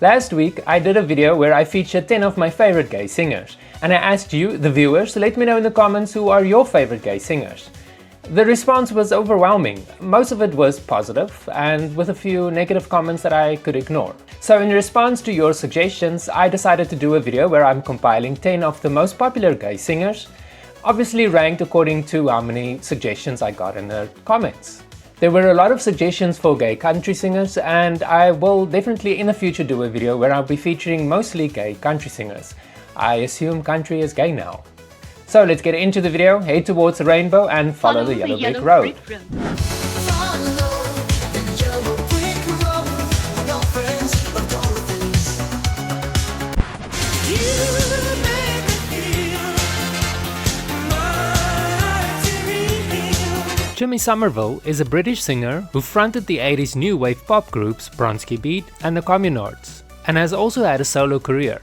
Last week, I did a video where I featured 10 of my favorite gay singers, and I asked you, the viewers, to let me know in the comments who are your favorite gay singers. The response was overwhelming. Most of it was positive, and with a few negative comments that I could ignore. So in response to your suggestions, I decided to do a video where I'm compiling 10 of the most popular gay singers, obviously ranked according to how many suggestions I got in the comments. There were a lot of suggestions for gay country singers, and I will definitely in the future do a video where I'll be featuring mostly gay country singers. I assume country is gay now. So let's get into the video, head towards the rainbow and follow the yellow brick road. Jimmy Somerville is a British singer who fronted the 80s new wave pop groups Bronski Beat and the Communards, and has also had a solo career.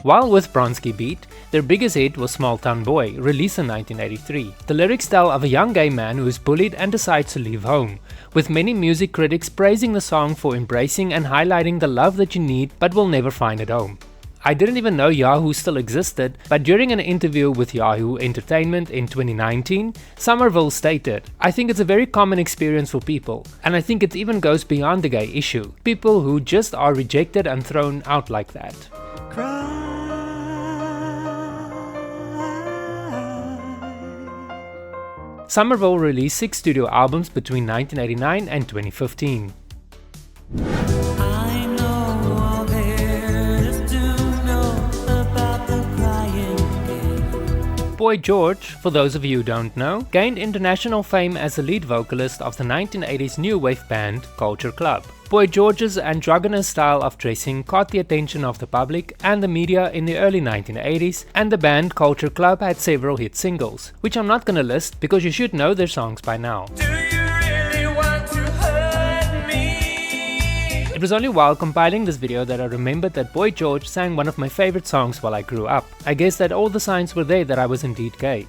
While with Bronski Beat, their biggest hit was Small Town Boy, released in 1983. The lyrics tell of a young gay man who is bullied and decides to leave home, with many music critics praising the song for embracing and highlighting the love that you need but will never find at home. I didn't even know Yahoo still existed, but during an interview with Yahoo Entertainment in 2019, Somerville stated, "I think it's a very common experience for people, and I think it even goes beyond the gay issue. People who just are rejected and thrown out like that." Somerville released 6 studio albums between 1989 and 2015. Boy George, for those of you who don't know, gained international fame as the lead vocalist of the 1980s new wave band Culture Club. Boy George's androgynous style of dressing caught the attention of the public and the media in the early 1980s, and the band Culture Club had several hit singles, which I'm not gonna list because you should know their songs by now. It was only while compiling this video that I remembered that Boy George sang one of my favorite songs while I grew up. I guess that all the signs were there that I was indeed gay.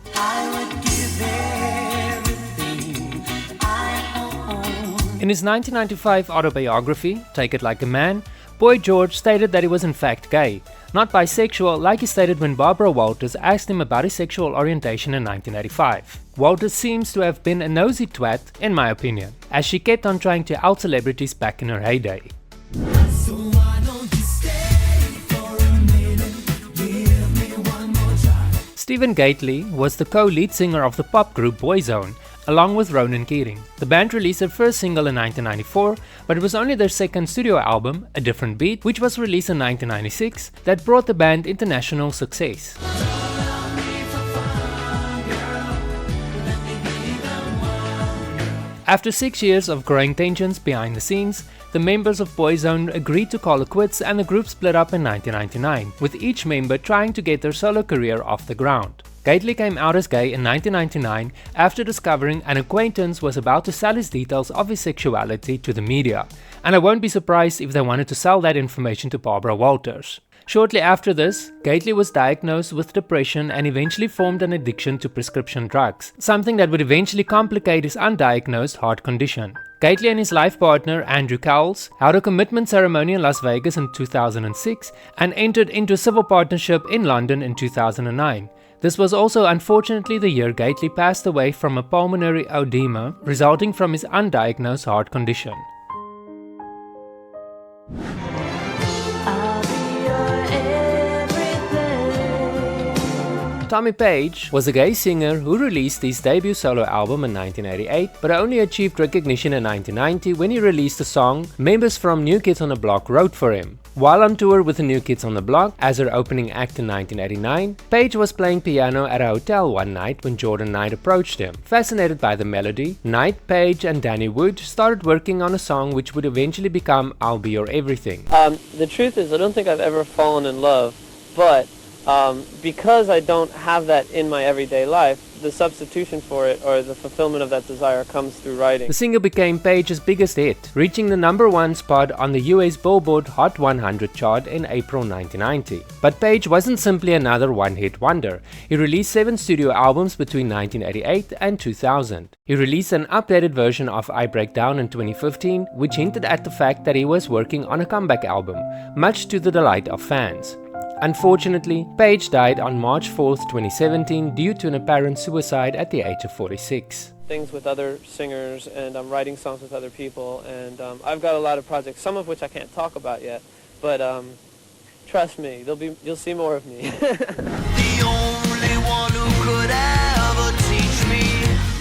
In his 1995 autobiography, Take It Like a Man, Boy George stated that he was in fact gay, not bisexual like he stated when Barbara Walters asked him about his sexual orientation in 1985. Walters seems to have been a nosy twat, in my opinion, as she kept on trying to out celebrities back in her heyday. So why don't you stay for a minute, give me one more try. Stephen Gately was the co-lead singer of the pop group Boyzone, along with Ronan Keating. The band released their first single in 1994, but it was only their second studio album, A Different Beat, which was released in 1996, that brought the band international success. After 6 years of growing tensions behind the scenes, the members of Boyzone agreed to call it quits and the group split up in 1999, with each member trying to get their solo career off the ground. Gately came out as gay in 1999 after discovering an acquaintance was about to sell his details of his sexuality to the media, and I won't be surprised if they wanted to sell that information to Barbara Walters. Shortly after this, Gately was diagnosed with depression and eventually formed an addiction to prescription drugs, something that would eventually complicate his undiagnosed heart condition. Gately and his life partner, Andrew Cowles, held a commitment ceremony in Las Vegas in 2006 and entered into a civil partnership in London in 2009. This was also unfortunately the year Gately passed away from a pulmonary edema resulting from his undiagnosed heart condition. Tommy Page was a gay singer who released his debut solo album in 1988, but only achieved recognition in 1990 when he released the song members from New Kids on the Block wrote for him. While on tour with the New Kids on the Block as her opening act in 1989, Page was playing piano at a hotel one night when Jordan Knight approached him. Fascinated by the melody, Knight, Page and Danny Wood started working on a song which would eventually become I'll Be Your Everything. The truth is I don't think I've ever fallen in love, but Because I don't have that in my everyday life, the substitution for it, or the fulfillment of that desire, comes through writing. The single became Page's biggest hit, reaching the #1 spot on the US Billboard Hot 100 chart in April 1990. But Page wasn't simply another one-hit wonder. He released 7 studio albums between 1988 and 2000. He released an updated version of I Break Down in 2015, which hinted at the fact that he was working on a comeback album, much to the delight of fans. Unfortunately, Page died on March 4th, 2017 due to an apparent suicide at the age of 46. Things with other singers, and I'm writing songs with other people, and I've got a lot of projects, some of which I can't talk about yet, but trust me, you'll see more of me. The only one who could ever teach me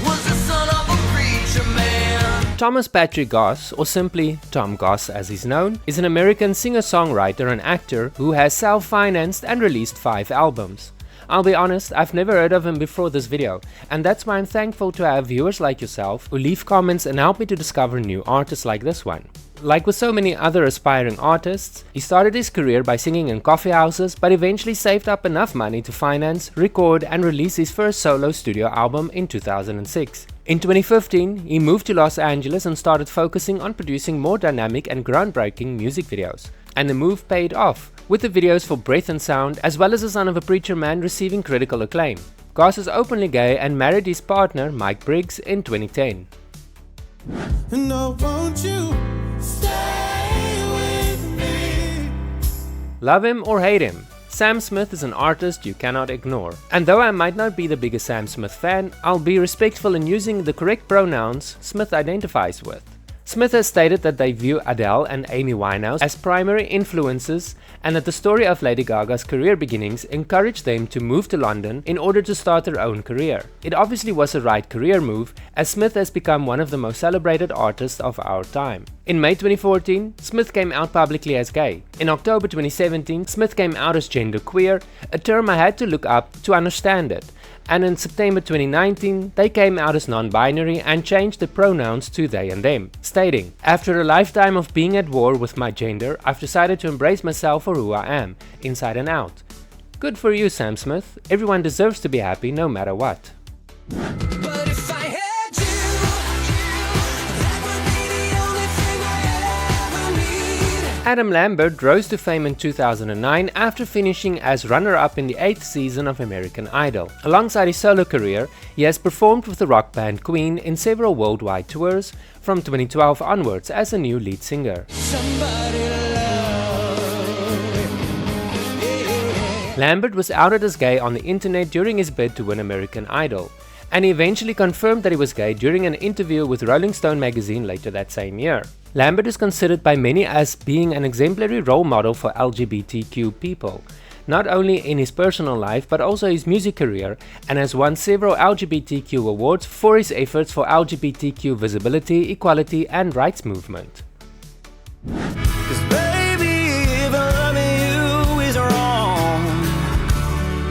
was the son of a preacher man. Thomas Patrick Goss, or simply Tom Goss as he's known, is an American singer-songwriter and actor who has self-financed and released 5 albums. I'll be honest, I've never heard of him before this video, and that's why I'm thankful to have viewers like yourself who leave comments and help me to discover new artists like this one. Like with so many other aspiring artists, he started his career by singing in coffee houses, but eventually saved up enough money to finance, record and release his first solo studio album in 2006. In 2015, he moved to Los Angeles and started focusing on producing more dynamic and groundbreaking music videos. And the move paid off, with the videos for Breath and Sound as well as The Son of a Preacher Man receiving critical acclaim. Goss is openly gay and married his partner Mike Briggs in 2010. No, won't you stay with me? Love him or hate him, Sam Smith is an artist you cannot ignore. And though I might not be the biggest Sam Smith fan, I'll be respectful in using the correct pronouns Smith identifies with. Smith has stated that they view Adele and Amy Winehouse as primary influences, and that the story of Lady Gaga's career beginnings encouraged them to move to London in order to start their own career. It obviously was a right career move, as Smith has become one of the most celebrated artists of our time. In May 2014, Smith came out publicly as gay. In October 2017, Smith came out as genderqueer, a term I had to look up to understand it. And in September 2019, they came out as non-binary and changed the pronouns to they and them, stating, "After a lifetime of being at war with my gender, I've decided to embrace myself for who I am, inside and out." Good for you, Sam Smith. Everyone deserves to be happy no matter what. But if I had you, that would be the only thing I ever need. Adam Lambert rose to fame in 2009 after finishing as runner-up in the 8th season of American Idol. Alongside his solo career, he has performed with the rock band Queen in several worldwide tours from 2012 onwards as a new lead singer. Somebody love. Lambert was outed as gay on the internet during his bid to win American Idol, and he eventually confirmed that he was gay during an interview with Rolling Stone magazine later that same year. Lambert is considered by many as being an exemplary role model for LGBTQ people, not only in his personal life but also his music career, and has won several LGBTQ awards for his efforts for LGBTQ visibility, equality and rights movement. 'Cause baby, if loving you is wrong,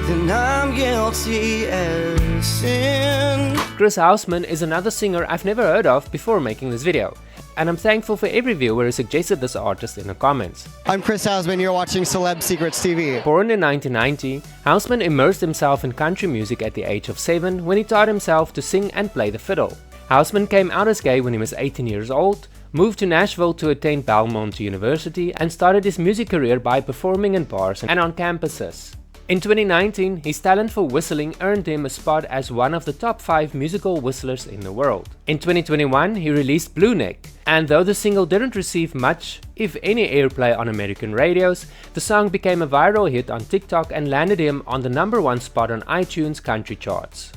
then I'm guilty as sin. Housman is another singer I've never heard of before making this video, and I'm thankful for every viewer who suggested this artist in the comments. I'm Housman, you're watching Celeb Secrets TV. Born in 1990, Housman immersed himself in country music at the age of 7 when he taught himself to sing and play the fiddle. Housman came out as gay when he was 18 years old, moved to Nashville to attend Belmont University, and started his music career by performing in bars and on campuses. In 2019, his talent for whistling earned him a spot as one of the top 5 musical whistlers in the world. In 2021, he released Blue Neck, and though the single didn't receive much, if any, airplay on American radios, the song became a viral hit on TikTok and landed him on the #1 spot on iTunes country charts.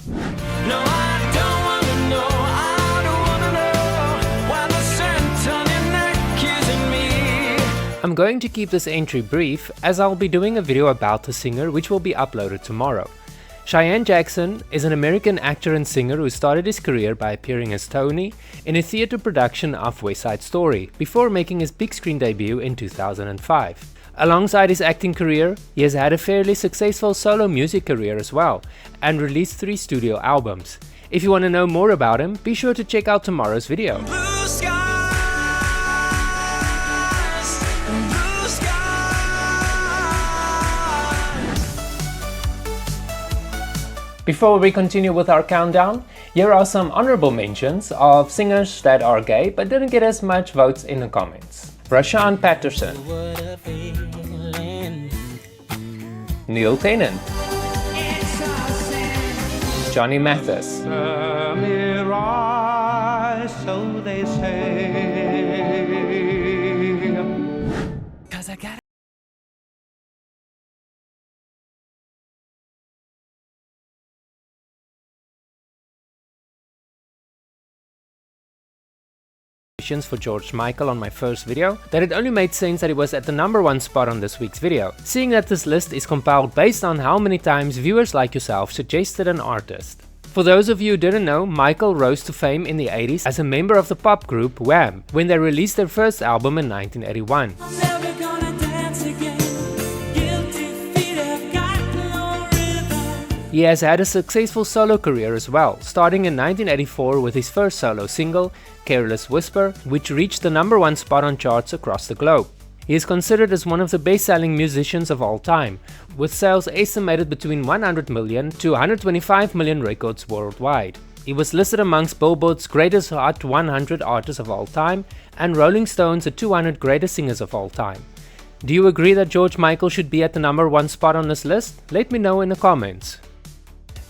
No, I don't wanna know, I don't wanna know why the sun's turning neck kissing me. I'm going to keep this entry brief, as I'll be doing a video about the singer which will be uploaded tomorrow. Cheyenne Jackson is an American actor and singer who started his career by appearing as Tony in a theatre production of West Side Story, before making his big screen debut in 2005. Alongside his acting career, he has had a fairly successful solo music career as well, and released 3 studio albums. If you want to know more about him, be sure to check out tomorrow's video. Blue skies, blue skies. Before we continue with our countdown, here are some honorable mentions of singers that are gay but didn't get as much votes in the comments. Rahsaan Patterson, Neil Tennant, Johnny Mathis, so they say. 'Cause I got for George Michael on my first video, that it only made sense that he was at the #1 spot on this week's video, seeing that this list is compiled based on how many times viewers like yourself suggested an artist. For those of you who didn't know, Michael rose to fame in the 80s as a member of the pop group Wham! When they released their first album in 1981. He has had a successful solo career as well, starting in 1984 with his first solo single, Careless Whisper, which reached the #1 spot on charts across the globe. He is considered as one of the best-selling musicians of all time, with sales estimated between 100 million to 125 million records worldwide. He was listed amongst Billboard's Greatest Hot 100 Artists of All Time and Rolling Stone's 200 Greatest Singers of All Time. Do you agree that George Michael should be at the #1 spot on this list? Let me know in the comments.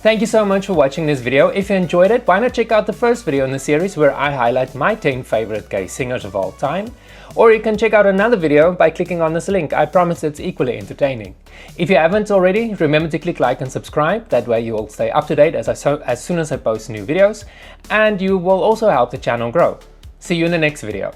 Thank you so much for watching this video. If you enjoyed it, why not check out the first video in the series where I highlight my 10 favorite gay singers of all time. Or you can check out another video by clicking on this link. I promise it's equally entertaining. If you haven't already, remember to click like and subscribe. That way you will stay up to date as soon as I post new videos. And you will also help the channel grow. See you in the next video.